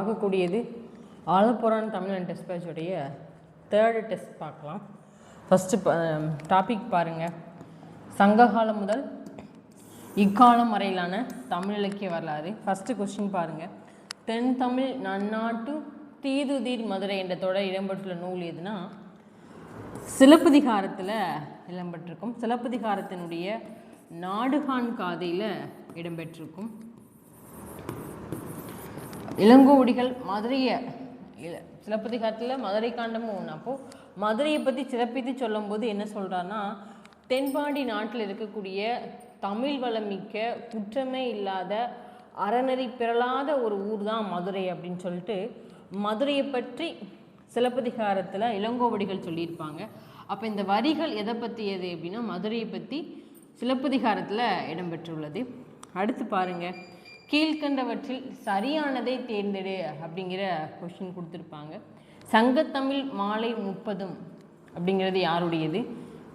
பார்க்கக்கூடியது ஆலப்புரான் Tamil and test பேட்சுடைய 3rd டெஸ்ட் பார்க்கலாம். ஃபஸ்ட்டு டாபிக் பாருங்கள். சங்ககாலம் முதல் இக்காலம் வரையிலான தமிழ் இலக்கிய வரலாறு. ஃபஸ்ட்டு கொஸ்டின் பாருங்கள். தென் தமிழ் நன்னாட்டு தீதுதீர் மதுரை என்ற தொடர் இடம்பெற்றுள்ள நூல் எதுனா சிலப்பதிகாரத்தில் இடம்பெற்றிருக்கும். சிலப்பதிகாரத்தினுடைய நாடுகான் காதையில் இடம்பெற்றிருக்கும். இளங்கோவடிகள் மதுரையை சிலப்பதிகாரத்தில் மதுரை காண்டமும் ஒன்று. அப்போது மதுரையை பற்றி சிறப்பித்து சொல்லும்போது என்ன சொல்கிறான்னா, தென்பாண்டி நாட்டில் இருக்கக்கூடிய தமிழ் வளமிக்க குற்றமே இல்லாத அறநெறி பிறளாத ஒரு ஊர் தான் மதுரை அப்படின்னு சொல்லிட்டு மதுரையை பற்றி சிலப்பதிகாரத்தில் இளங்கோவடிகள் சொல்லியிருப்பாங்க. அப்போ இந்த வரிகள் எதை பற்றியது அப்படின்னா மதுரையை பற்றி சிலப்பதிகாரத்தில் இடம்பெற்றுள்ளது. அடுத்து பாருங்கள். கீழ்கண்டவற்றில் சரியானதை தேர்ந்தெடு அப்படிங்கிற கொஸ்டின் கொடுத்துருப்பாங்க. சங்கத்தமிழ் மாலை 30 அப்படிங்கிறது யாருடையது?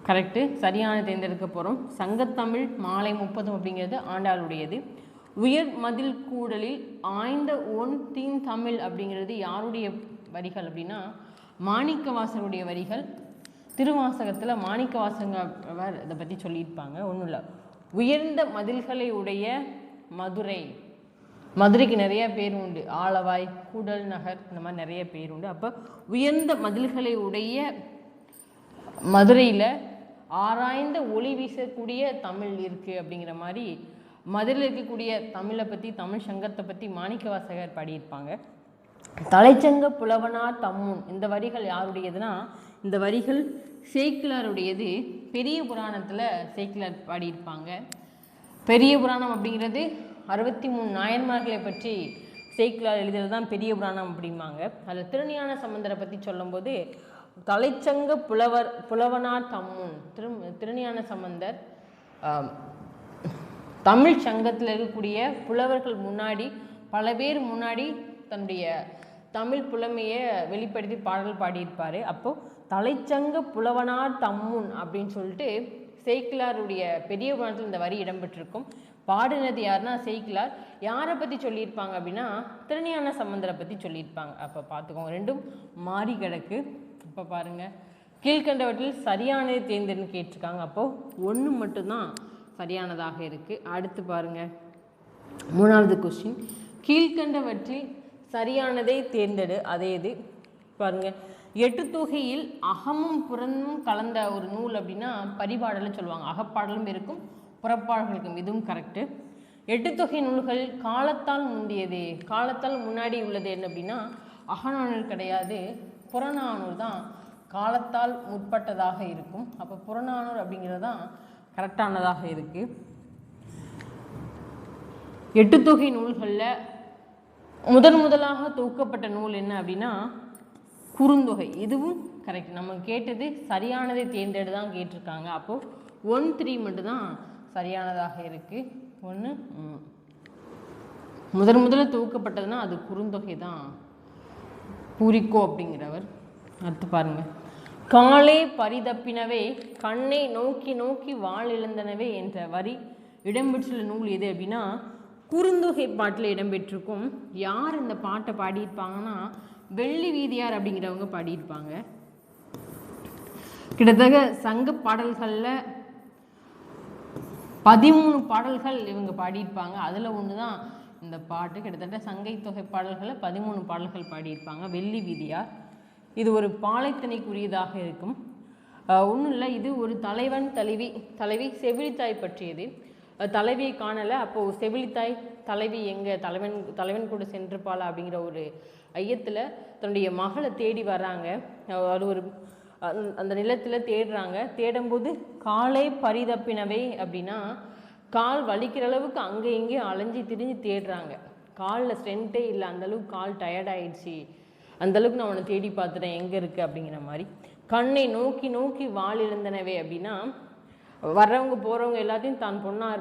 கரெக்டு, சரியான தேர்ந்தெடுக்க போகிறோம். சங்கத்தமிழ் மாலை 30 அப்படிங்கிறது ஆண்டாளுடையது. உயர் மதில் கூடலில் ஆய்ந்த ஒன் தீன் தமிழ் அப்படிங்கிறது யாருடைய வரிகள் அப்படின்னா மாணிக்கவாசகருடைய வரிகள். திருவாசகத்தில் மாணிக்கவாசகர் இதை பற்றி சொல்லியிருப்பாங்க. ஒன்றும் இல்லை, உயர்ந்த மதில்களை உடைய மதுரை. மதுரைக்கு நிறைய பேர் உண்டு, ஆலவாய், கூடல் நகர், இந்த மாதிரி நிறைய பேர் உண்டு. அப்போ உயர்ந்த மதில்களை உடைய மதுரையில் ஆராய்ந்த ஒளி வீசக்கூடிய தமிழ் இருக்குது அப்படிங்கிற மாதிரி மதுரையில் இருக்கக்கூடிய தமிழை பற்றி, தமிழ் சங்கத்தை பற்றி மாணிக்கவாசகர் பாடியிருப்பாங்க. தலைச்சங்க புலவனார் தம்முன் இந்த வரிகள் யாருடையதுன்னா இந்த வரிகள் சேக்கிழாருடையது. பெரிய புராணத்தில் சேக்கிழார் பாடியிருப்பாங்க. பெரிய புராணம் அப்படிங்கிறது 63 நாயன்மார்களை பற்றி சேக்கிழார் எழுதுறது தான் பெரிய புராணம் அப்படிம்பாங்க. அதில் திருஞான சம்பந்தரை பற்றி சொல்லும்போது தலைச்சங்க புலவனார் தம்முன் திருஞான சம்பந்தர் தமிழ் சங்கத்தில் இருக்கக்கூடிய புலவர்கள் முன்னாடி பல பேர் முன்னாடி தன்னுடைய தமிழ் புலமையை வெளிப்படுத்தி பாடல் பாடியிருப்பார். அப்போது தலைச்சங்க புலவனார் தம்முன் அப்படின்னு சொல்லிட்டு சேக்கிழாருடைய பெரிய புராணத்தில் இந்த வரி இடம்பெற்றிருக்கும். பாடினது யாருன்னா சேக்கிழார். யாரை பற்றி சொல்லியிருப்பாங்க அப்படின்னா திருஞான சம்பந்தரை பற்றி சொல்லியிருப்பாங்க. அப்போ பார்த்துக்கோங்க, ரெண்டும் மாறி கிடக்கு. இப்போ பாருங்கள், கீழ்கண்டவற்றில் சரியானதை தேர்ந்தெடுன்னு கேட்டிருக்காங்க. அப்போது ஒன்று மட்டும்தான் சரியானதாக இருக்குது. அடுத்து பாருங்கள், 3வது கொஸ்டின். கீழ்கண்டவற்றில் சரியானதை தேர்ந்தெடு அதே இது. பாருங்கள், 8 தொகையில் அகமும் புறமும் கலந்த ஒரு நூல் அப்படின்னா பரிபாடலை சொல்லுவாங்க. அகப்பாடலும் இருக்கும், புறப்பாடல்களுக்கும். இதுவும் கரெக்டு. 8 தொகை நூல்கள் காலத்தால் முந்தியது. காலத்தால் முன்னாடி உள்ளது என்ன அப்படின்னா அகநானூறு கிடையாது, புறநானூறு தான் காலத்தால் முற்பட்டதாக இருக்கும். அப்போ புறநானூறு அப்படிங்கிறது தான் கரெக்டானதாக இருக்குது. 8 தொகை நூல்களில் முதலாக தொகுக்கப்பட்ட நூல் என்ன அப்படின்னா குறுந்தொகை. இதுவும் கரெக்ட். நம்ம கேட்டது சரியானதை தேர்ந்தெடு தான் கேட்டிருக்காங்க. அப்போது 1, 3 மட்டும்தான் சரியானதாக இருக்குது. 1 முதல்ல தொகுக்கப்பட்டதுன்னா அது குறுந்தொகை தான், பூரிக்கோ அப்படிங்கிறவர். அடுத்து பாருங்கள். காலே பரிதப்பினவே கண்ணை நோக்கி நோக்கி வாழ் இழந்தனவே என்ற வரி இடம்பெற்றுள்ள நூல் எது அப்படின்னா குறுந்தொகை பாட்டில் இடம்பெற்றிருக்கும். யார் இந்த பாட்டை பாடியிருப்பாங்கன்னா வெள்ளி வீதியார் அப்படிங்கிறவங்க பாடியிருப்பாங்க. கிட்டத்தட்ட சங்க பாடல்களில் 13 பாடல்கள் இவங்க பாடியிருப்பாங்க. அதில் ஒன்று தான் இந்த பாட்டு. கிட்டத்தட்ட சங்கை தொகை பாடல்களில் 13 பாடல்கள் பாடியிருப்பாங்க வெள்ளி வீதியார். இது ஒரு பாலைத்தனைக்குரியதாக இருக்கும். ஒன்றும் இல்லை, இது ஒரு தலைவன் தலைவி செவிலித்தாய் பற்றியது. தலைவியை காணலை. அப்போது செவிலித்தாய் தலைவி எங்கே தலைவன் கூட சென்றிருப்பாளா அப்படிங்கிற ஒரு ஐயத்தில் தன்னுடைய மகளை தேடி வர்றாங்க. அது ஒரு அந்த நிலத்தில் தேடுறாங்க. தேடும்போது காலை பரிதப்பினவை அப்படின்னா கால் வலிக்கிற அளவுக்கு அங்கே இங்கே அலைஞ்சி திரிஞ்சு தேடுறாங்க. காலில் ஸ்ட்ரென்த்தே இல்லை, அந்தளவுக்கு கால் டயர்டாயிடுச்சு, அந்தளவுக்கு நான் அவனை தேடி பார்த்துட்டேன் எங்கே இருக்குது அப்படிங்கிற மாதிரி. கண்ணை நோக்கி நோக்கி வாழ் இழந்தனவே அப்படின்னா வர்றவங்க போகிறவங்க எல்லாத்தையும் தான் பொண்ணாக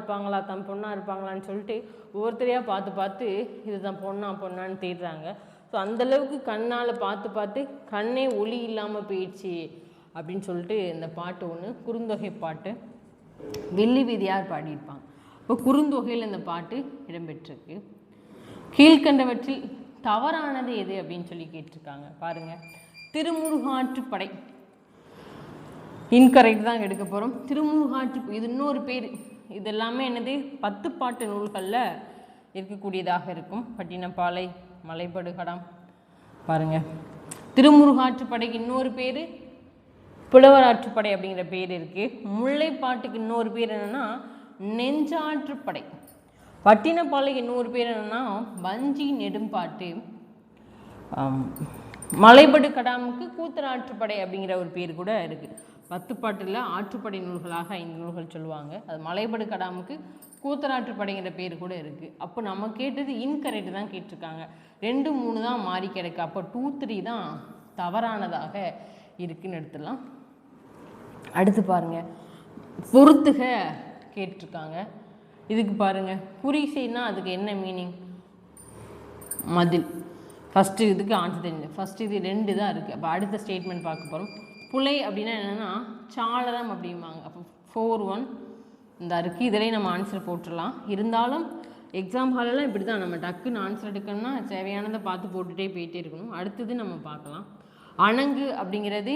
இருப்பாங்களான்னு சொல்லிட்டு ஒவ்வொருத்தரையாக பார்த்து இது தான் பொண்ணான்னு தேடுறாங்க. ஸோ அந்தளவுக்கு கண்ணால் பார்த்து கண்ணே ஒளி இல்லாமல் போயிடுச்சு அப்படின்னு சொல்லிட்டு இந்த பாட்டு ஒன்று குறுந்தொகை பாட்டு வெள்ளி வீதியார் பாடியிருப்பாங்க. இப்போ குறுந்தொகையில் இந்த பாட்டு இடம்பெற்றிருக்கு. கீழ்கண்டவற்றில் தவறானது எது அப்படின்னு சொல்லி கேட்டிருக்காங்க. பாருங்க, திருமுருகாற்றுப்படை இன்கரெக்ட் தான் எடுக்க போகிறோம். திருமுருகாற்று இது இன்னொரு பேர். இது எல்லாமே என்னது, 10 பாட்டு நூல்களில் இருக்கக்கூடியதாக இருக்கும். பட்டினப்பாலை, மலைபடுகடம். பாருங்க, திருமுருகாற்றுப்படைக்கு இன்னொரு பேர் புலவராற்றுப்படை அப்படிங்கிற பேர் இருக்குது. முல்லைப்பாட்டுக்கு இன்னொரு பேர் என்னென்னா நெஞ்சாற்றுப்படை. பட்டினப்பாலைக்கு இன்னொரு பேர் என்னென்னா வஞ்சி நெடும்பாட்டு. மலைபடு கடாமுக்கு கூத்தராற்றுப்படை அப்படிங்கிற ஒரு பேர் கூட இருக்குது. 10 பாட்டில் ஆற்றுப்படை நூல்களாக 5 நூல்கள் சொல்லுவாங்க. அது மலைபடு கடாமுக்கு கூத்தராற்றுப்படைங்கிற பேர் கூட இருக்குது. அப்போ நம்ம கேட்டது இன்கரெக்ட் தான் கேட்டிருக்காங்க. 2, 3 தான் மாறி கிடக்கு. அப்போ 2, 3 தான் தவறானதாக இருக்குன்னு எடுத்துடலாம். அடுத்து பாருங்க, பொறுத்துக கேட்டிருக்காங்க. இதுக்கு பாருங்க, புரிசைன்னா அதுக்கு என்ன மீனிங்? மதில். ஃபஸ்ட்டு இதுக்கு ஆன்சர் தெரிஞ்சு. ஃபஸ்ட்டு இது 2 தான் இருக்குது. அப்போ அடுத்த ஸ்டேட்மெண்ட் பார்க்க போகிறோம். புலை அப்படின்னா என்னென்னா சாளரம் அப்படிம்பாங்க. அப்போ 4, 1 இந்த இருக்குது. இதிலே நம்ம ஆன்சர் போட்டுடலாம். இருந்தாலும் எக்ஸாம் ஹாலெல்லாம் இப்படி தான், நம்ம டக்குன்னு ஆன்சர் எடுக்கணும்னா தேவையானதை பார்த்து போட்டுகிட்டே போயிட்டே இருக்கணும். அடுத்தது நம்ம பார்க்கலாம். அணங்கு அப்படிங்கிறது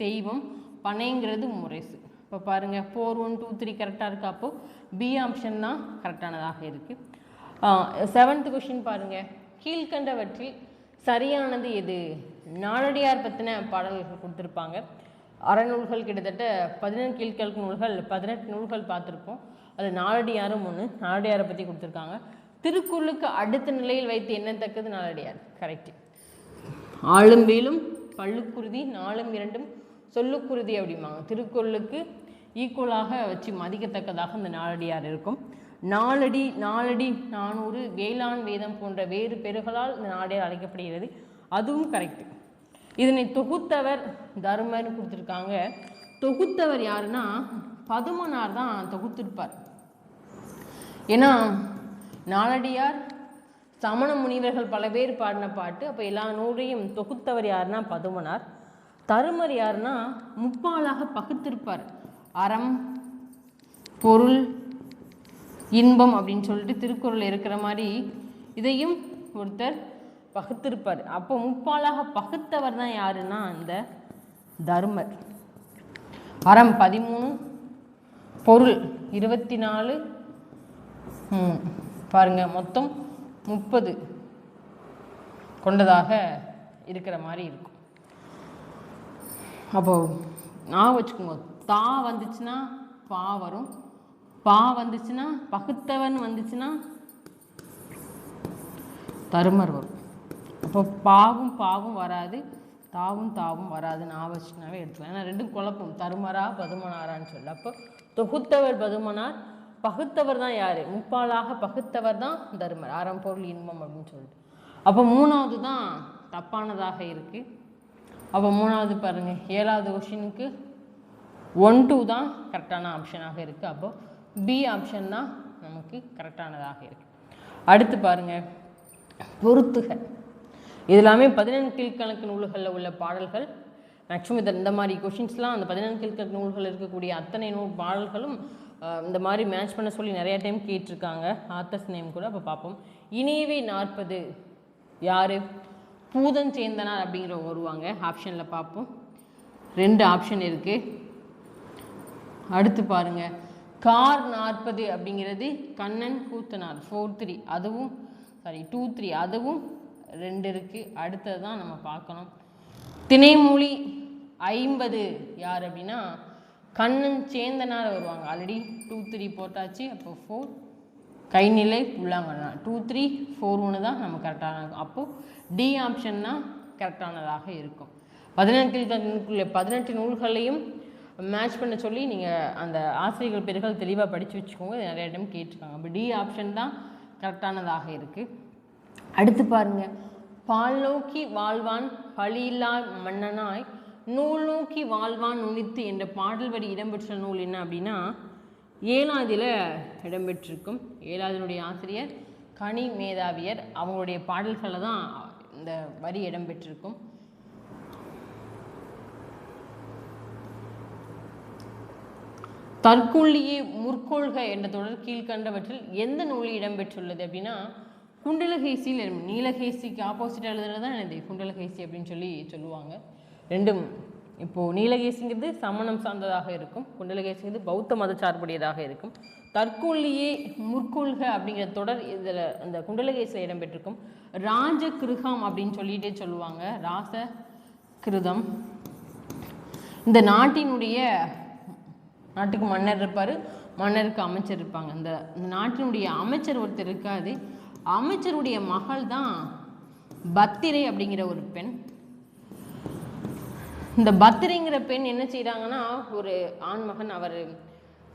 தெய்வம், பனைங்கிறது முரசு. இப்போ பாருங்கள், 4, 1, 2, 3 கரெக்டாக இருக்குது. அப்போது பி ஆப்ஷன் தான் கரெக்டானதாக இருக்குது. 7th கொஷின் பாருங்கள், கீழ்கண்டவற்றில் சரியானது எது? நாலடியார் பற்றின பாடல்கள் கொடுத்துருப்பாங்க. அறநூல்கள் கிட்டத்தட்ட 14 கீழ்கணக்கு நூல்கள், 18 நூல்கள் பார்த்துருப்போம். அது நாலடியாரும் ஒன்று. நாலடியாரை பற்றி கொடுத்துருக்காங்க. திருக்குறளுக்கு அடுத்த நிலையில் வைத்து எண்ணத்தக்கது நாலடியார். கரெக்டு. ஆளும்பேலும் பல்லுக்குருதி, 4ம் 2ம் சொல்லுக்குருதி அப்படிம்பாங்க. திருக்குறளுக்கு ஈக்குவலாக வச்சு மதிக்கத்தக்கதாக இந்த நாலடியார் இருக்கும். நாலடி, 400, வேளாண் வேதம் போன்ற வேறு பெருகளால் இந்த நாலடியார் அழைக்கப்படுகிறது. அதுவும் கரெக்டு. இதனை தொகுத்தவர் தருமர்னு கொடுத்துருக்காங்க. தொகுத்தவர் யாருன்னா பதுமனார் தான் தொகுத்திருப்பார். ஏன்னா நாலடியார் சமண முனிவர்கள் பல பேர் பாடின பாட்டு. அப்போ எல்லா நூலையும் தொகுத்தவர் யாருன்னா பதுமனார். தருமர் யாருன்னா முப்பாலாக பகுத்திருப்பார். அறம், பொருள், இன்பம் அப்படின்னு சொல்லிட்டு திருக்குறள் இருக்கிற மாதிரி இதையும் ஒருத்தர் பகுத்திருப்பார். அப்போ முப்பாலாக பகுத்தவர் தான் யாருன்னா அந்த தருமர். அறம் 13, பொருள் 24, பாருங்க மொத்தம் 30 கொண்டதாக இருக்கிற மாதிரி இருக்கும். அப்போ நான் வச்சுக்கோங்க, தா வந்துச்சுன்னா பா வரும், பா வந்துச்சுன்னா பகுத்தவன் வந்துச்சுன்னா தருமர் வரும். அப்போ பாவும் வராது, தாவும் வராது. நான் வச்சுனாவே எடுத்துக்கலாம். ஏன்னா 2 குழப்பம், தருமரா பதுமனாரான்னு சொல்லி. அப்போ தொகுத்தவர் பதுமனார், பகுத்தவர் தான் யார்? முப்பாலாக பகுத்தவர் தான் தருமர். அறம், பொருள், இன்பம் அப்படின்னு சொல்லிட்டு. அப்போ 3வது தான் தப்பானதாக இருக்குது. அப்போ 3வது பாருங்கள், 7வது கொஷினுக்கு 1, 2 தான் கரெக்டான ஆப்ஷனாக இருக்குது. அப்போ பி ஆப்ஷன் தான் நமக்கு கரெக்டானதாக இருக்குது. அடுத்து பாருங்கள், பொறுத்துக. இது எல்லாமே 14 கீழ்கணக்கு நூல்களில் உள்ள பாடல்கள். மேக்ஸிமம் இந்த மாதிரி கொஷின்ஸ்லாம் அந்த 14 கீழ்கணக்கு நூல்கள் இருக்கக்கூடிய அத்தனை பாடல்களும் இந்த மாதிரி மேட்ச் பண்ண சொல்லி நிறையா டைம் கேட்டிருக்காங்க. ஆத்தர்ஸ் நேம் கூட. அப்போ பார்ப்போம். இணையவே 40 யார்? பூதஞ்சேந்தனார் அப்படிங்கிறவங்க வருவாங்க. ஆப்ஷனில் பார்ப்போம். 2 ஆப்ஷன் இருக்குது. அடுத்து பாருங்கள், கார் 40 அப்படிங்கிறது கண்ணன் கூத்தனார் 4-3, அதுவும் 2-3, அதுவும் 2 இருக்குது. அடுத்தது தான் நம்ம பார்க்கணும். திணைமொழி 50 யார் அப்படின்னா கண்ணன் சேந்தனார் வருவாங்க. ஆல்ரெடி 2-3 போட்டாச்சு. அப்போ 4 கைநிலை புல்லாங்கண்ணா 2-3 4-1 தான் நம்ம கரெக்டான. அப்போது டி ஆப்ஷன் தான் கரெக்டானதாக இருக்கும். 18 நூல்களையும் மேட்ச் பண்ண சொல்லி நீங்கள் அந்த ஆசிரியர்கள் பேர்கள் தெளிவாக படித்து வச்சுக்கோங்க. இது நிறைய டைம் கேட்டிருக்காங்க. அப்போ டி ஆப்ஷன் தான் கரெக்டானதாக இருக்குது. அடுத்து பாருங்கள், பால் நோக்கி வாழ்வான் பழியில்லா மன்னனாய் நூல் நோக்கி வாழ்வான் நுனித்து என்ற பாடல் வரி இடம்பெற்ற நூல் என்ன அப்படின்னா 7வதில் இடம்பெற்றிருக்கும். 7வதினுடைய ஆசிரியர் கனி மேதாவியர். அவங்களுடைய பாடல்களில் தான் இந்த வரி இடம்பெற்றிருக்கும். தற்கொள்ளியே முற்கொள்க என்ற தொடர் கீழ்கண்டவற்றில் எந்த நூலில் இடம்பெற்றுள்ளது அப்படின்னா குண்டலகேசியில் நீலகேசிக்கு ஆப்போசிட்டாக எழுதுறது தான் என்னது குண்டலகேசி அப்படின்னு சொல்லுவாங்க. ரெண்டும் இப்போது நீலகேசிங்கிறது சமணம் சார்ந்ததாக இருக்கும், குண்டலகேசிங்கிறது பௌத்த மத சார்புடையதாக இருக்கும். தற்கொல்லியே முற்கொள்க அப்படிங்கிற தொடர் இதில் அந்த குண்டலகேசியில் இடம்பெற்றிருக்கும். ராஜகிருகம் அப்படின்னு சொல்லிகிட்டே சொல்லுவாங்க. ராசகிருதம் இந்த நாட்டுக்கு மன்னர் இருப்பார், மன்னருக்கு அமைச்சர் இருப்பாங்க. இந்த நாட்டினுடைய அமைச்சர் ஒருத்தர் இருக்காது. அமைச்சருடைய மகள் தான் பத்திரை அப்படிங்கிற ஒரு பெண். இந்த பத்திரைங்கிற பெண் என்ன செய்கிறாங்கன்னா, ஒரு ஆண்மகன் அவர்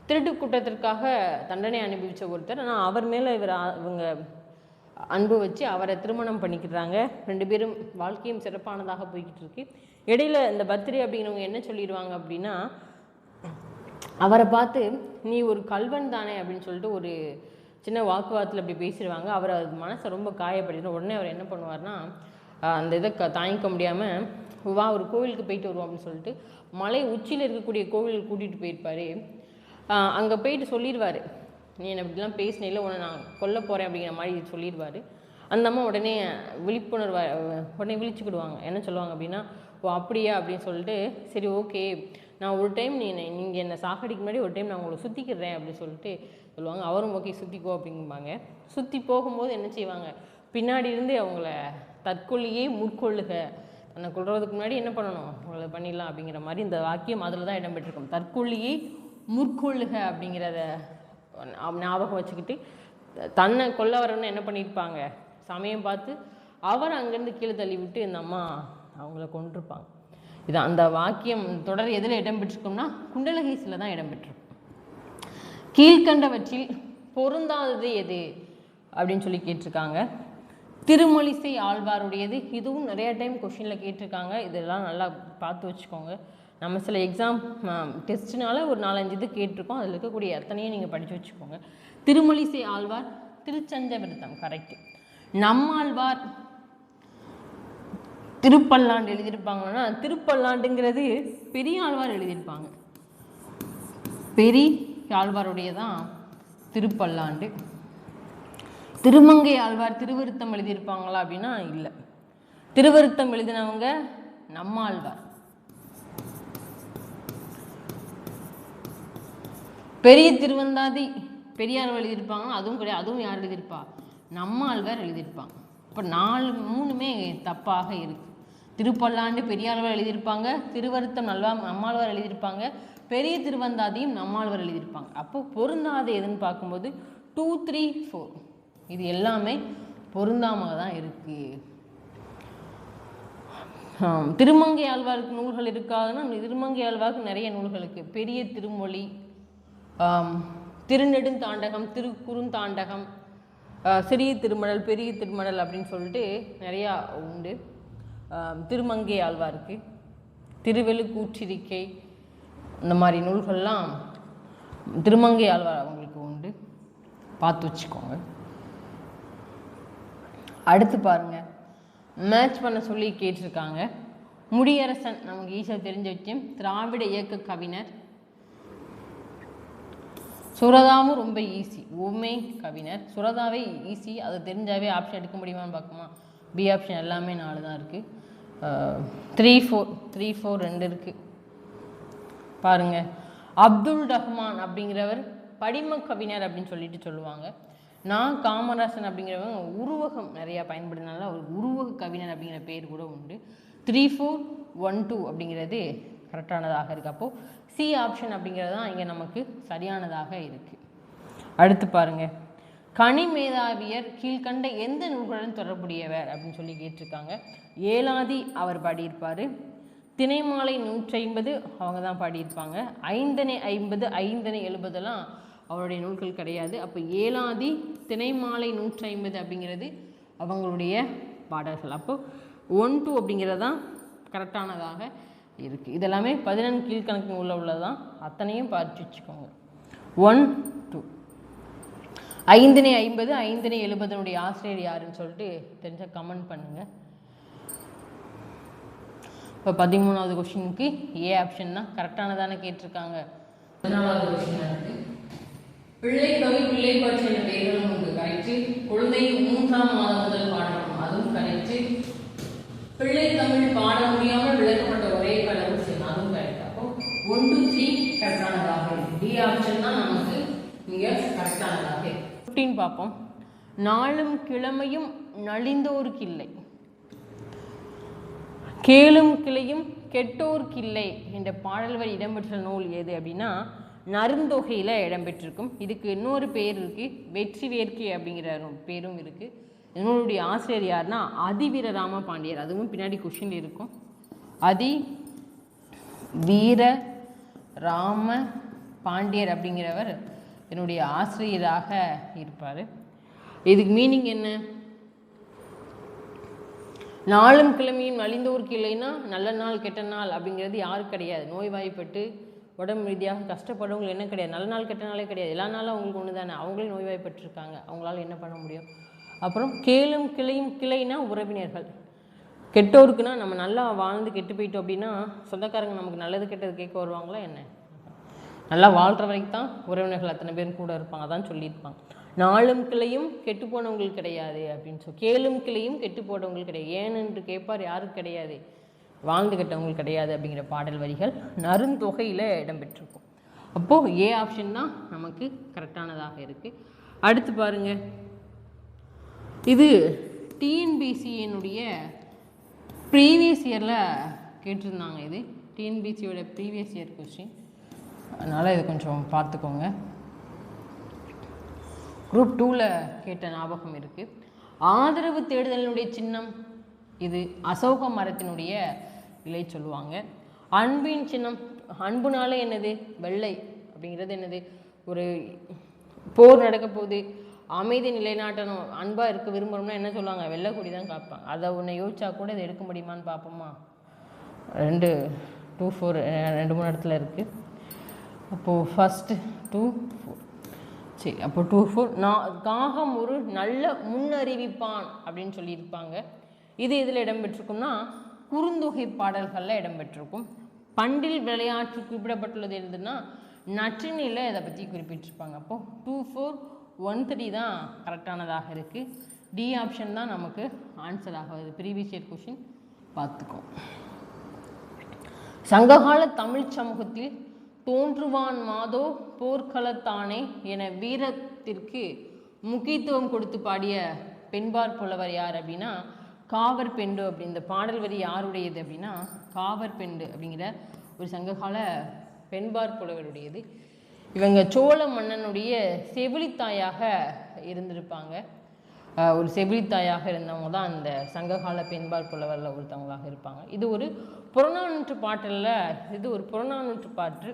திருட்டு குற்றத்திற்காக தண்டனை அனுபவித்த ஒருத்தர். ஆனால் அவர் மேலே இவங்க அன்பு வச்சு அவரை திருமணம் பண்ணிக்கிறாங்க. 2 பேரும் வாழ்க்கையும் சிறப்பானதாக போய்கிட்டு இருக்கு. இடையில இந்த பத்திரை அப்படிங்கிறவங்க என்ன சொல்லிடுவாங்க அப்படின்னா, அவரை பார்த்து நீ ஒரு கல்வன் தானே அப்படின்னு சொல்லிட்டு ஒரு சின்ன வாக்குவாதத்தில் அப்படி பேசிடுவாங்க. அவர் அது மனசை ரொம்ப காயப்படுத்திடும். உடனே அவர் என்ன பண்ணுவார்னா, அந்த இதை தாங்கிக்க முடியாமல் வா ஒரு கோவிலுக்கு போயிட்டு வருவோம் அப்படின்னு சொல்லிட்டு மலை உச்சியில் இருக்கக்கூடிய கோவிலுக்கு கூட்டிகிட்டு போயிருப்பார். அங்கே போயிட்டு சொல்லிடுவார், நீ என்னை இப்படிலாம் பேசினேல, உன்னை நான் கொல்ல போகிறேன் அப்படிங்கிற மாதிரி சொல்லிடுவார். அந்த அம்மா உடனே உடனே விழிச்சுக்கிடுவாங்க. என்ன சொல்லுவாங்க அப்படின்னா, ஓ அப்படியா அப்படின்னு சொல்லிட்டு, சரி ஓகே நான் ஒரு டைம் நீங்கள் என்னை சாகடிக்கு முன்னாடி ஒரு டைம் நான் உங்களை சுற்றிக்கிறேன் அப்படின்னு சொல்லிட்டு சொல்லுவாங்க. அவரும் ஓகே சுற்றிக்கோ அப்படிங்குவாங்க. சுற்றி போகும்போது என்ன செய்வாங்க, பின்னாடி இருந்து அவங்கள தற்கொலையே முற்கொள்ளுக, தன்னை கொள்றதுக்கு முன்னாடி என்ன பண்ணணும் அவங்கள பண்ணிடலாம் அப்படிங்கிற மாதிரி இந்த வாக்கியம் அதில் தான் இடம்பெற்றிருக்கும். தற்கொலையே முற்கொள்ளுக அப்படிங்கிறத ஞாபகம் வச்சுக்கிட்டு தன்னை கொல்ல வரணும்னு என்ன பண்ணியிருப்பாங்க, சமயம் பார்த்து அவர் அங்கேருந்து கீழே தள்ளி விட்டு இந்த அம்மா அவங்கள கொண்டிருப்பாங்க. இது அந்த வாக்கியம் தொடர் எதில் இடம்பெற்றிருக்கும்னா குண்டலகேசியில் தான் இடம்பெற்றிருக்கும். கீழ்கண்டவற்றில் பொருந்தாதது எது அப்படின்னு சொல்லி கேட்டிருக்காங்க. திருமலிசை ஆழ்வாருடையது. இதுவும் நிறைய டைம் கொஷினில் கேட்டிருக்காங்க. இதெல்லாம் நல்லா பார்த்து வச்சுக்கோங்க. நம்ம சில எக்ஸாம் டெஸ்ட்னால ஒரு 4-5 இது கேட்டிருக்கோம். அதில் இருக்கக்கூடிய எத்தனையும் நீங்கள் படித்து வச்சுக்கோங்க. திருமலிசை ஆழ்வார் திருச்சஞ்ச விருத்தம் கரெக்டு. நம்மாழ்வார் திருப்பல்லாண்டு எழுதியிருப்பாங்கன்னா, திருப்பல்லாண்டுங்கிறது பெரிய ஆழ்வார் எழுதியிருப்பாங்க. பெரிய ஆழ்வாருடைய தான் திருப்பல்லாண்டு. திருமங்கை ஆழ்வார் திருவருத்தம் எழுதியிருப்பாங்களா அப்படின்னா இல்லை. திருவருத்தம் எழுதினவங்க நம்மாழ்வார். பெரிய திருவந்தாதி பெரியார் எழுதியிருப்பாங்கன்னா அதுவும் கிடையாது. அதுவும் யார் எழுதியிருப்பா, நம்மாழ்வார் எழுதியிருப்பாங்க. இப்போ 3மே தப்பாக இருக்கு. திருப்பல்லாண்டு பெரியாழ்வார் எழுதியிருப்பாங்க, திருவருத்தம் நம்மாழ்வார் எழுதியிருப்பாங்க, பெரிய திருவந்தாதியும் நம்மாழ்வார் எழுதியிருப்பாங்க. அப்போ பொருந்தாத எதுன்னு பார்க்கும்போது 2, 3, 4 இது எல்லாமே பொருந்தாமல் தான் இருக்கு. திருமங்கை ஆழ்வாருக்கு நூல்கள் இருக்காதுன்னா, திருமங்கை ஆழ்வாருக்கு நிறைய நூல்கள் இருக்கு. பெரிய திருமொழி, திருநெடுந்தாண்டகம், திருக்குறுந்தாண்டகம், சிறிய திருமடல், பெரிய திருமடல் அப்படின்னு சொல்லிட்டு நிறையா உண்டு. திருமங்கை ஆழ்வாருக்கு திருவெழுக்கூற்றிருக்கை இந்த மாதிரி நூல்கள்லாம் திருமங்கை ஆழ்வார் அவங்களுக்கு உண்டு, பார்த்து வச்சுக்கோங்க. அடுத்து பாருங்க, மேட்ச் பண்ண சொல்லி கேட்டிருக்காங்க. முடியரசன் நமக்கு ஈஸியாக தெரிஞ்ச விஷயம், திராவிட இயக்க கவிஞர். சுரதாவும் ரொம்ப ஈஸி, ஊமை கவிஞர். சுரதாவே ஈஸி, அதை தெரிஞ்சாவே ஆப்ஷன் எடுக்க முடியுமான்னு பார்க்குமா, பி ஆப்ஷன் எல்லாமே 4 தான் இருக்குது. 3, 4 2 இருக்குது பாருங்க. அப்துல் ரஹ்மான் அப்படிங்கிறவர் படிம கவிஞர் அப்படின்னு சொல்லிட்டு சொல்லுவாங்க. நான் காமராசன் அப்படிங்கிறவங்க உருவகம் நிறையா பயன்படுத்தினால ஒரு உருவக கவிஞர் அப்படிங்கிற பேர் கூட உண்டு. 3, 4, 1, 2 அப்படிங்கிறது கரெக்டானதாக இருக்குது. அப்போது சி ஆப்ஷன் அப்படிங்கிறது தான் இங்கே நமக்கு சரியானதாக இருக்குது. அடுத்து பாருங்கள், கனிமேதாவியர் கீழ்கண்ட எந்த நூல்களுடன் தொடர்புடையவர் அப்படின்னு சொல்லி கேட்டிருக்காங்க. ஏலாதி அவர் பாடியிருப்பார். திணைமாலை 150 அவங்க தான் பாடியிருப்பாங்க. ஐந்தனை 50, ஐந்தனை 70 அவருடைய நூல்கள் கிடையாது. அப்போ ஏலாதி, திணைமாலை 150 அப்படிங்கிறது அவங்களுடைய பாடல்கள். அப்போ 1, 2 அப்படிங்கிறது தான் கரெக்டானதாக இருக்குது. இதெல்லாமே 14 கீழ்கணக்கு நூலில் உள்ளதான், அத்தனையும் பார்த்து வச்சுக்கோங்க. 1, 2. ஐந்தனை 50, ஐந்தனை 70 ஆசிரியர் யாருன்னு சொல்லிட்டு தெரிஞ்சால் கமெண்ட் பண்ணுங்கள். இப்போ 13வது கொஸ்டினுக்கு ஏ ஆப்ஷன் தான் கரெக்டானதானே கேட்டிருக்காங்க. 14வது கொஸ்டின் இருக்குது. பிள்ளை கவி பிள்ளை பற்றி என்ற பெயர்களும் உண்டு, கரெக்ட். குழந்தை 3ஆம் மாதம் முதல் பாடணும், அதுவும் கரெக்ட். பிள்ளை தமிழ் பாட முடியாமல் விளக்கப்பட்ட ஒரே கடவுள் செய்யணும், அதுவும் கரெக்ட். அப்போ 1 2 3 கரெக்டானதாக இருக்கு. டி ஆப்ஷன் தான் நமக்கு இங்க கரெக்டானதாக இருக்கு. 15 பார்ப்போம். நாளும் கிழமையும் நலிந்தோருக்கு இல்லை, கேளும் கிளையும் கெட்டோருக்கு இல்லை என்ற பாடல் வரி இடம்பெற்ற நூல் எது அப்படின்னா நருந்தொகையில் இடம்பெற்றிருக்கும். இதுக்கு இன்னொரு பேர் இருக்கு, வெற்றி வேர்க்கை அப்படிங்கிற பேரும் இருக்கு. இதனுடைய ஆசிரியர் யாருன்னா அதிவீரராம பாண்டியர், அதுவும் பின்னாடி கொஸ்டின் இருக்கும். அதி வீர ராம பாண்டியர் அப்படிங்கிறவர் என்னுடைய ஆசிரியராக இருப்பார். இதுக்கு மீனிங் என்ன? நாளும் கிழமையும் நலிந்தோருக்கு இல்லைன்னா நல்ல நாள் கெட்ட நாள் அப்படிங்கிறது யாருக்கு கிடையாது. நோய்வாய்ப்பட்டு உடம்பு ரீதியாக கஷ்டப்படுறவங்க என்ன கிடையாது, நல்ல நாள் கெட்ட நாளே கிடையாது, எல்லா நாளும் அவங்களுக்கு ஒன்று தானே. அவங்களே நோய்வாய்ப்பட்டிருக்காங்க, அவங்களால என்ன பண்ண முடியும்? அப்புறம் கேளும் கிளையும், கிளைனா உறவினர்கள், கெட்டோருக்குன்னா நம்ம நல்லா வாழ்ந்து கெட்டு போயிட்டோம் அப்படின்னா சொந்தக்காரங்க நமக்கு நல்லது கெட்டது கேட்க வருவாங்களா என்ன? நல்லா வாழ்கிற வரைக்கும் தான் உறவினர்கள் அத்தனை பேரும் கூட இருப்பாங்க, அதான் சொல்லியிருப்பாங்க. நாளும் கிளையும் கெட்டு போனவங்களுக்கு கிடையாது அப்படின்னு சொல்லி, கேளும் கிளையும் கெட்டு போனவங்களுக்கு கிடையாது, ஏனென்று கேட்பார் யாருக்கு கிடையாது, வாழ்ந்து கெட்டவங்களுக்கு கிடையாது அப்படிங்கிற பாடல் வரிகள் நருந்தொகையில் இடம்பெற்றிருக்கும். அப்போது ஏ ஆப்ஷன் தான் நமக்கு கரெக்டானதாக இருக்குது. அடுத்து பாருங்க, இது டிஎன்பிசியினுடைய ப்ரீவியஸ் இயரில் கேட்டிருந்தாங்க. இது டிஎன்பிசியோட ப்ரீவியஸ் இயர் கொஸ்டின், அதனால் இது கொஞ்சம் பார்த்துக்கோங்க. குரூப் 2ல் கேட்ட ஞாபகம் இருக்குது. ஆதரவு தேடுதலினுடைய சின்னம் இது அசோக மரத்தினுடைய இலை சொல்லுவாங்க. அன்பின் சின்னம், அன்புனாலே என்னது? வெள்ளை அப்படிங்கிறது என்னது? ஒரு போர் நடக்க போகுது, அமைதி நிலைநாட்டணும், அன்பாக இருக்க விரும்பணும்னா என்ன சொல்லுவாங்க? வெள்ளை கொடி தான் காப்பாங்க. அதை ஒன்று யோசிச்சா கூட இதை எடுக்க முடியுமான்னு பார்ப்போமா? 2 2 4 2 3 இடத்துல இருக்குது. அப்போது ஃபஸ்ட்டு 2 4 சரி, அப்போ 2 4 காகம் ஒரு நல்ல முன்னறிவிப்பான் அப்படின்னு சொல்லியிருப்பாங்க. இது இதில் இடம்பெற்றிருக்கும்னா குறுந்தொகை பாடல்களில் இடம்பெற்றிருக்கும். பண்டில் விளையாட்டு குறிப்பிடப்பட்டுள்ளது எதுன்னா நற்றினில் இதை பற்றி குறிப்பிட்டிருப்பாங்க. அப்போது 2 4 1 3 தான் கரெக்டானதாக இருக்குது. டி ஆப்ஷன் தான் நமக்கு ஆன்சராக வருது. ப்ரீவியஸ் இயர் கொஷின் பார்த்துக்கோ. சங்ககால தமிழ் சமூகத்தில் தோன்றுவான் மாதோ போர்க்களத்தானே என வீரத்திற்கு முக்கியத்துவம் கொடுத்து பாடிய பெண்பார் புலவர் யார் அப்படின்னா காவர் பெண்டு. அப்படி இந்த பாடல் வரி யாருடையது அப்படின்னா காவர் பெண்டு அப்படிங்கிற ஒரு சங்ககால பெண்பார் புலவருடையது. இவங்க சோழ மன்னனுடைய செவிலித்தாயாக இருந்திருப்பாங்க. ஒரு செவிலித்தாயாக இருந்தவங்க தான் அந்த சங்ககால பெண்பார் புலவரில் ஒருத்தவங்களாக இருப்பாங்க. இது ஒரு புறநானூற்று பாட்டில், இது ஒரு புறநானூற்று பாட்டு.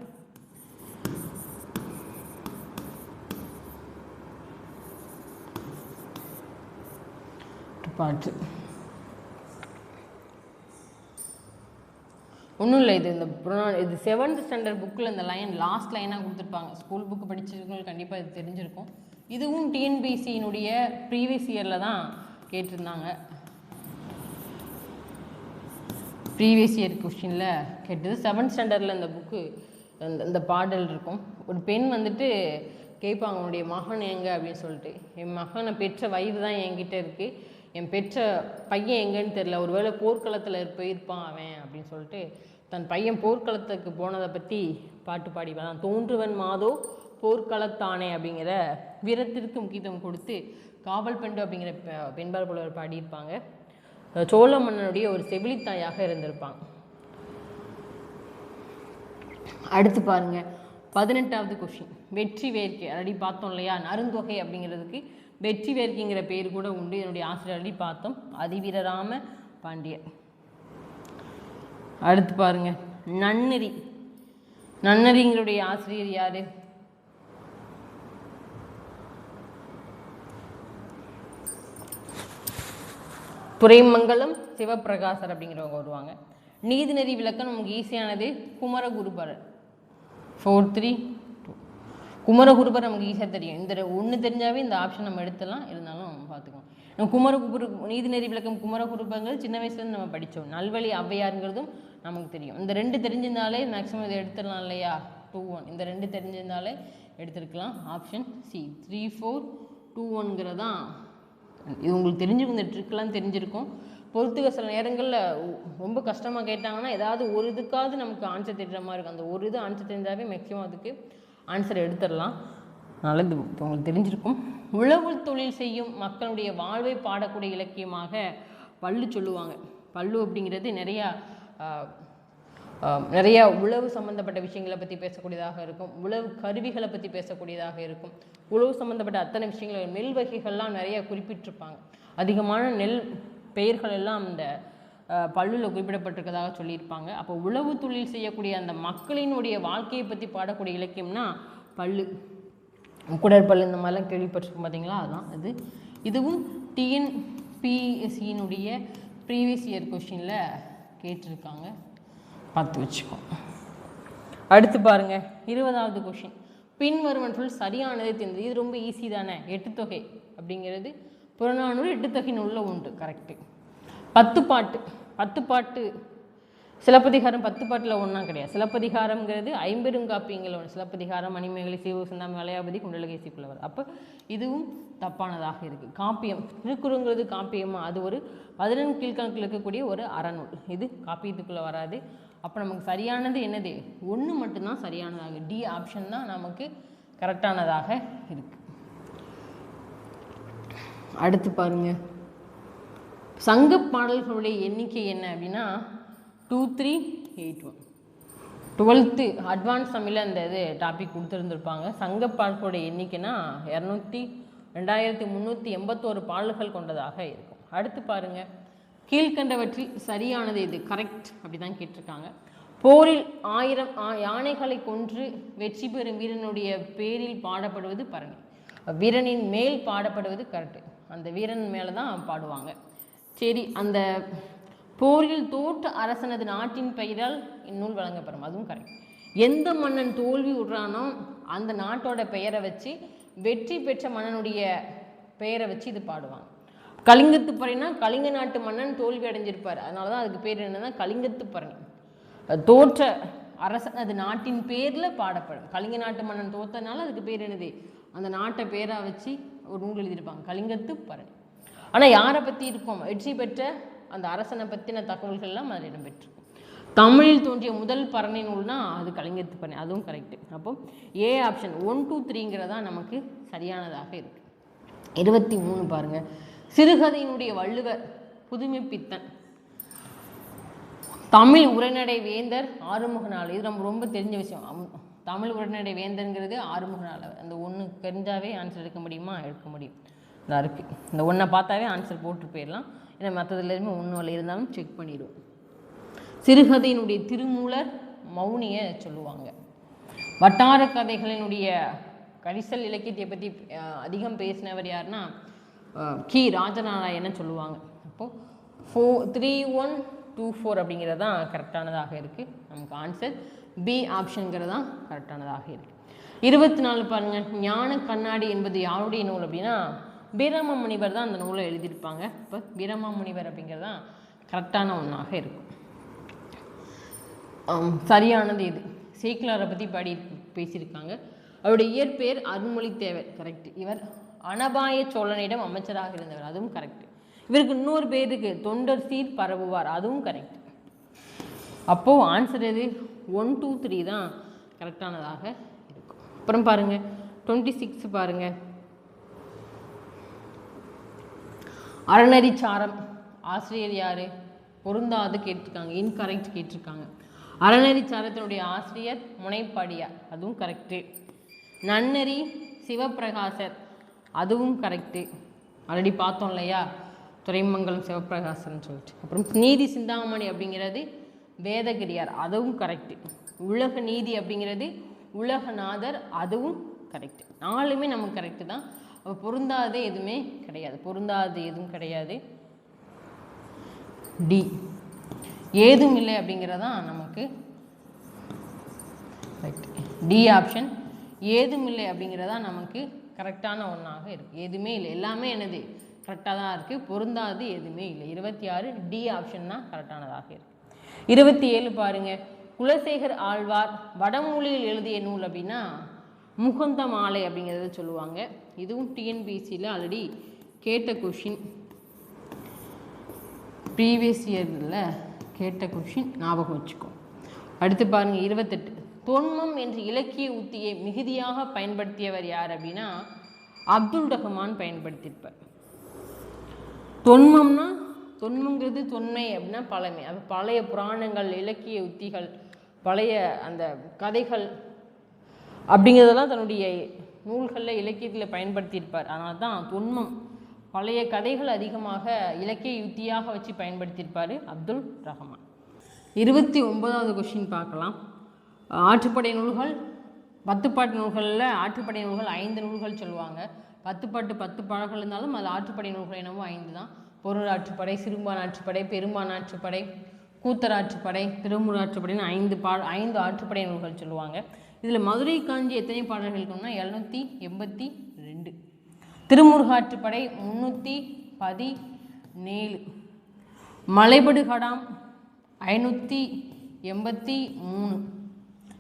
பாட்டு ஒன்றும் இல்லை, இது இந்த இது 7th ஸ்டாண்டர்ட் புக்கில் இந்த லைன் லாஸ்ட் லைனாக கொடுத்துருப்பாங்க. ஸ்கூல் புக்கு படிச்சிருக்கவங்களுக்கு கண்டிப்பாக இது தெரிஞ்சிருக்கும். இதுவும் டிஎன்பிசியினுடைய ப்ரீவியஸ் இயரில் தான் கேட்டிருந்தாங்க. ப்ரீவியஸ் இயர் கொஸ்டினில் கேட்டது 7th ஸ்டாண்டர்டில் இந்த புக்கு இந்த பாடல் இருக்கும். ஒரு பெண் வந்துட்டு கேட்பாங்க, உன்னுடைய மகன் எங்கே அப்படின்னு சொல்லிட்டு. என் மகனை பெற்ற வயது தான் என்கிட்ட இருக்குது, என் பெற்ற பையன் எங்கேன்னு தெரில, ஒருவேளை போர்க்களத்தில் போயிருப்பான் அவன் அப்படின்னு சொல்லிட்டு தன் பையன் போர்க்களத்துக்கு போனதை பற்றி பாட்டு பாடிப்பான். தோன்றுவன் மாதோ போர்க்களத்தானே அப்படிங்கிற வீரத்திற்கு முக்கியத்துவம் கொடுத்து காவல் பெண்டு அப்படிங்கிற பெண்பார் புலவர் பாடியிருப்பாங்க. சோழ மன்னனுடைய ஒரு செவிலித்தாயாக இருந்திருப்பாங்க. அடுத்து பாருங்க 18வது கொஸ்டின், வெற்றி வேர்க்கை. ஆல்ரெடி பார்த்தோம் இல்லையா, நருந்தொகை அப்படிங்கிறதுக்கு வெற்றி வேர்க்கைங்கிற பேர் கூட உண்டு. என்னுடைய ஆசிரியர் ஆல்ரெடி பார்த்தோம், அதிவீரராம பாண்டியர். அடுத்து பாருங்க நன்னெறி. நன்னெறிங்களுடைய ஆசிரியர் யாரு? துரைமங்கலம் சிவபிரகாசர் அப்படிங்கிறவங்க வருவாங்க. நீதிநெறி விளக்கம் நமக்கு ஈஸியானது குமரகுருபரர். 4 3 2. குமரகுருபர் நமக்கு ஈஸியாக தெரியும். இந்த ஒன்று தெரிஞ்சாவே இந்த ஆப்ஷன் நம்ம எடுத்துடலாம், இருந்தாலும் பார்த்துக்கோங்க. நம்ம குமரகுரு நீதிநெறி விளக்கம் குமரகுருபர்கள் சின்ன வயசுலேருந்து நம்ம படித்தோம். நல்வழி ஔவையாருங்கிறதும் நமக்கு தெரியும். இந்த 2 தெரிஞ்சிருந்தாலே மேக்ஸிமம் இதை எடுத்துடலாம் இல்லையா? 2 2 1 இந்த ரெண்டு தெரிஞ்சிருந்தாலே எடுத்துருக்கலாம். Option C 3 4 2 1ங்கிறதான். இது உங்களுக்கு தெரிஞ்சுக்கும், இந்த ட்ரிக்லாம் தெரிஞ்சிருக்கும். பொறுத்துக்க சில நேரங்களில் ரொம்ப கஷ்டமாக கேட்டாங்கன்னா ஏதாவது ஒரு இதுக்காவது நமக்கு ஆன்சர் தெரிகிற மாதிரி இருக்கும். அந்த ஒரு இது ஆன்சர் தெரிஞ்சாவே மேக்ஸிமம் அதுக்கு ஆன்சர் எடுத்துடலாம். அதனால் இது இப்போ உங்களுக்கு தெரிஞ்சிருக்கும். உழவு தொழில் செய்யும் மக்களுடைய வாழ்வை பாடக்கூடிய இலக்கியமாக பள்ளு சொல்லுவாங்க. பள்ளு அப்படிங்கிறது நிறையா உழவு சம்மந்தப்பட்ட விஷயங்களை பற்றி பேசக்கூடியதாக இருக்கும். உழவு கருவிகளை பற்றி பேசக்கூடியதாக இருக்கும். உழவு சம்மந்தப்பட்ட அத்தனை விஷயங்கள், நெல் வகைகள்லாம் நிறைய குறிப்பிட்டிருப்பாங்க. அதிகமான நெல் பெயர்கள் எல்லாம் அந்த பல்லுல குறிப்பிடப்பட்டிருக்கதாக சொல்லியிருப்பாங்க. அப்போ உழவு தொழில் செய்யக்கூடிய அந்த மக்களினுடைய வாழ்க்கையை பற்றி பாடக்கூடிய இலக்கியம்னா பல்லு, குடற்பல் இந்த மாதிரிலாம் கேள்விப்பட்டிருக்கோம் பார்த்தீங்களா, அதுதான் இது. இதுவும் டிஎன்பிஎஸ்சியினுடைய ப்ரீவியஸ் இயர் கொஷினில் கேட்டிருக்காங்க, பார்த்து வச்சுக்கோம். அடுத்து பாருங்கள் 20வது கொஷின். பின்வருவனற்றுள் சரியானதை தெரிந்தது. இது ரொம்ப ஈஸி தானே. எட்டுத்தொகை அப்படிங்கிறது புறநானூறு எட்டுத்தொகை நூலில் உண்டு. கரெக்டு. 10 பாட்டு சிலப்பதிகாரம் 10 பாட்டில் ஒன்றா கிடையாது. சிலப்பதிகாரங்கிறது 50 காப்பியங்கள் ஒன்று. சிலப்பதிகாரம், மணிமேகலை, சிவசிந்தாமணி, வளையாபதி, குண்டலகேசி புலவர். அப்போ இதுவும் தப்பானதாக இருக்குது. காப்பியம் திருக்குறங்கிறது காப்பியமா, அது ஒரு 11 கீழ்கணக்கில் இருக்கக்கூடிய ஒரு அறநூல். இது காப்பியத்துக்குள்ளே வராது. அப்போ நமக்கு சரியானது என்னது? 1 மட்டும்தான் சரியானதாக. டி ஆப்ஷன் தான் நமக்கு கரெக்டானதாக இருக்குது. அடுத்து பாருங்க, சங்க பாடல்களுடைய எண்ணிக்கை என்ன அப்படின்னா 2381. 12th அட்வான்ஸ் தமிழில் அந்த இது டாபிக் கொடுத்துருந்துருப்பாங்க. சங்க பாடல்களுடைய எண்ணிக்கைனா 2381 பாடல்கள் கொண்டதாக இருக்கும். அடுத்து பாருங்க, கீழ்கண்டவற்றில் சரியானது இது. கரெக்ட் அப்படி தான் கேட்டிருக்காங்க. போரில் 1000 யானைகளை கொன்று வெற்றி பெறும் வீரனுடைய பேரில் பாடப்படுவது பரணி. வீரனின் மேல் பாடப்படுவது கரெக்டு. அந்த வீரன் மேலே தான் பாடுவாங்க. சரி, அந்த போரில் தோற்ற அரசனது நாட்டின் பெயரால் இந்நூல் வழங்கப்படும். அதுவும் கரெக்ட். எந்த மன்னன் தோல்வி விடுறானோ அந்த நாட்டோட பெயரை வச்சு வெற்றி பெற்ற மன்னனுடைய பெயரை வச்சு இது பாடுவாங்க. கலிங்கத்து பறைனா கலிங்க நாட்டு மன்னன் தோல்வி அடைஞ்சிருப்பார், அதனால தான் அதுக்கு பேர் என்னன்னா கலிங்கத்து பறை. தோற்ற அரசன் அது நாட்டின் பேரில் பாடப்படும். கலிங்க நாட்டு மன்னன் தோற்றனால அதுக்கு பேர் என்னது? அந்த நாட்டை பேராக வச்சு ஒரு நூல் எழுதியிருப்பாங்க, கலிங்கத்து பறை. ஆனால் யாரை பற்றி இருக்கும்? வெற்றி பெற்ற அந்த அரசனை பற்றின தகவல்கள்லாம் அதில் இடம்பெற்றிருக்கும். தமிழில் தோன்றிய முதல் பரணி நூல்னா அது கலிங்கத்து பரணி. அதுவும் கரெக்டு. அப்போ ஏ ஆப்ஷன் 1 2 3ங்கிறதா நமக்கு சரியானதாக இருக்குது. 23 பாருங்கள், சிறுகதையினுடைய வள்ளுவர் புதுமைப்பித்தன். தமிழ் உரைநடை வேந்தர் ஆறுமுகநாள். இது நம்ம ரொம்ப தெரிஞ்ச விஷயம். தமிழ் உரைநடை வேந்தருங்கிறது ஆறுமுகநாள். அந்த ஒன்று தெரிஞ்சாவே ஆன்சர் எடுக்க முடியுமா? எடுக்க முடியும். இதாக இருக்குது. இந்த ஒன்றை பார்த்தாவே ஆன்சர் போட்டு போயிடலாம். ஏன்னா மற்றதுலேயுமே ஒன்று இருந்தாலும் செக் பண்ணிடுவோம். சிறுகதையினுடைய திருமூலர் மௌனியை சொல்லுவாங்க. வட்டார கதைகளினுடைய கரிசல் இலக்கியத்தை பற்றி அதிகம் பேசினவர் யாருன்னா கி ராஜநாராயணன் சொல்லுவாங்க. அப்போது 3124 அப்படிங்கிறது தான் கரெக்டானதாக இருக்குது. நமக்கு ஆன்சர் பி ஆப்ஷனுங்கிறது தான் கரெக்டானதாக இருக்குது. 24 பாருங்கள், ஞான கண்ணாடி என்பது யாருடைய நூல் அப்படின்னா வீரமா முனிவர் தான் அந்த நூலை எழுதியிருப்பாங்க. இப்போ வீரமா முனிவர் அப்படிங்கிறது தான் கரெக்டான ஒன்றாக இருக்கும். சரியானது இது. சேக்கிலாரை பற்றி பேசியிருக்காங்க. அவருடைய இயற்பெயர் அருள்மொழித்தேவர். கரெக்ட். இவர் அனபாய சோழனிடம் அமைச்சராக இருந்தவர். அதுவும் கரெக்ட். இவருக்கு இன்னொரு பேர் இருக்கு, தொண்டர் சீர் பரவுவார். அதுவும் கரெக்ட். அப்போது ஆன்சர் எது? 1 2 3 தான் கரெக்டானதாக இருக்கும். அப்புறம் பாருங்கள் 26 பாருங்கள், அறநெறிச்சாரம் ஆசிரியர் யார்? பொருந்தாது கேட்டிருக்காங்க, இன்கரெக்ட் கேட்டிருக்காங்க. அறநெறிச்சாரத்தினுடைய ஆசிரியர் முனைப்பாடியார். அதுவும் கரெக்டு. நன்னெறி சிவப்பிரகாசர். அதுவும் கரெக்டு. ஆல்ரெடி பார்த்தோம் இல்லையா, துறைமங்கலம் சிவப்பிரகாசன் சொல்லிட்டு. அப்புறம் நீதி சிந்தாமணி அப்படிங்கிறது வேதகிரியார். அதுவும் கரெக்டு. உலக நீதி அப்படிங்கிறது உலகநாதர். அதுவும் கரெக்டு. 4மே நமக்கு கரெக்டு தான். அப்போ பொருந்தாதே எதுவுமே கிடையாது. பொருந்தாது எதுவும் கிடையாது. டி ஏதும் இல்லை அப்படிங்கிறதான் நமக்கு ரைட். டி ஆப்ஷன் ஏதும் இல்லை அப்படிங்கிறதா நமக்கு கரெக்டான ஒன்றாக இருக்குது. எதுவுமே இல்லை, எல்லாமே என்னது கரெக்டாக தான் இருக்குது. பொருந்தாது எதுவுமே இல்லை. 26 டி ஆப்ஷன் தான் கரெக்டானதாக இருக்குது. 27 பாருங்கள், குலசேகர் ஆழ்வார் வடமொழியில் எழுதிய நூல் அப்படின்னா முகுந்த மாலை அப்படிங்கிறத சொல்லுவாங்க. இதுவும் டிஎன்பிஎஸ்சியில் ஆல்ரெடி கேட்ட கொஷின், ப்ரீவியஸ் இயரில் கேட்ட கொஷின், ஞாபகம் வச்சுக்கோ. அடுத்து பாருங்கள் 28. தொன்மம் என்ற இலக்கிய உத்தியை மிகுதியாக பயன்படுத்தியவர் யார் அப்படின்னா அப்துல் ரஹ்மான் பயன்படுத்தியிருப்பார். தொன்மம்னா, தொன்மங்கிறது தொன்மை அப்படின்னா பழமை. அது பழைய புராணங்கள், இலக்கிய உத்திகள், பழைய அந்த கதைகள் அப்படிங்கிறதெல்லாம் தன்னுடைய நூல்களில் இலக்கியத்தில் பயன்படுத்தியிருப்பார். அதனால தான் தொன்மம், பழைய கதைகள் அதிகமாக இலக்கிய யுத்தியாக வச்சு பயன்படுத்தியிருப்பார் அப்துல் ரஹ்மான். 29வது கொஷின் பார்க்கலாம். ஆற்றுப்படை நூல்கள், 10 பாட்டு நூல்களில் ஆற்றுப்படை நூல்கள் 5 நூல்கள் சொல்லுவாங்க. 10 பாட்டு 10 பாடல்கள் இருந்தாலும் அது ஆற்றுப்படை நூல்கள் என்னவோ 5 தான். பொருள் ஆற்றுப்படை, சிறுபான் ஆற்றுப்படை, பெரும்பான் ஆற்றுப்படை, கூத்தர் ஆற்றுப்படை, திருமுரு ஆற்றுப்படைன்னு 5 ஆற்றுப்படை நூல்கள் சொல்லுவாங்க. இதில் மதுரை காஞ்சி எத்தனை பாடல்கள் இருக்குன்னா 782. திருமுருகாற்றுப்படை 317. மலைபடு கடாம் 583.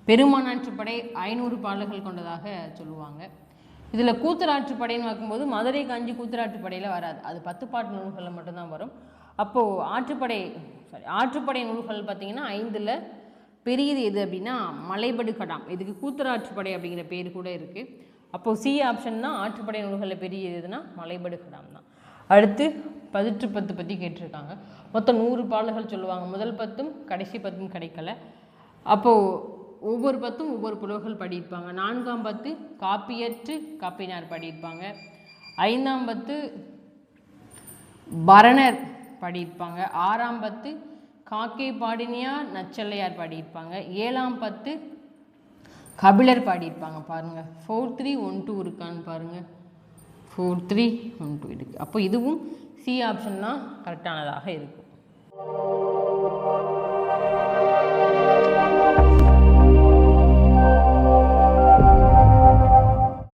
பெருமானாற்றுப்படை 500 பாடல்கள் கொண்டதாக சொல்லுவாங்க. இதில் கூத்தராற்றுப்படைன்னு பார்க்கும்போது மதுரை காஞ்சி கூத்தராற்றுப்படையில் வராது, அது 10 பாட்டு நூல்களில் மட்டும்தான் வரும். அப்போது ஆற்றுப்படை நூல்கள் பார்த்திங்கன்னா 5ல் பெரியது எது அப்படின்னா மலைபடு கடாம். இதுக்கு கூத்தராற்றுப்படை அப்படிங்கிற பேர் கூட இருக்குது. அப்போது சி ஆப்ஷன் தான் ஆற்றுப்படை நூல்களில் பெரிய எதுனா மலைபடு கடாம் தான். அடுத்து 18 பற்றி கேட்டிருக்காங்க. மொத்தம் 100 பாடல்கள் சொல்லுவாங்க. முதல் 10ம் கடைசி 10ம் கிடைக்கல. அப்போது ஒவ்வொரு 10ம் ஒவ்வொரு புலவர்கள் பாடியிருப்பாங்க. 4ஆம் 10 காப்பியற்று காப்பினார் பாடியிருப்பாங்க. 5ஆம் 10 பரணர் பாடியிருப்பாங்க. 6ஆம் 10 காக்கை பாடினியார் நச்சல்லையார் பாடியிருப்பாங்க. 7ஆம் 10 கபிலர் பாடியிருப்பாங்க. பாருங்கள் 4312 இருக்கான்னு பாருங்கள். 4312 இருக்குது. அப்போ இதுவும் சி ஆப்ஷன் தான் கரெக்டானதாக இருக்கும்.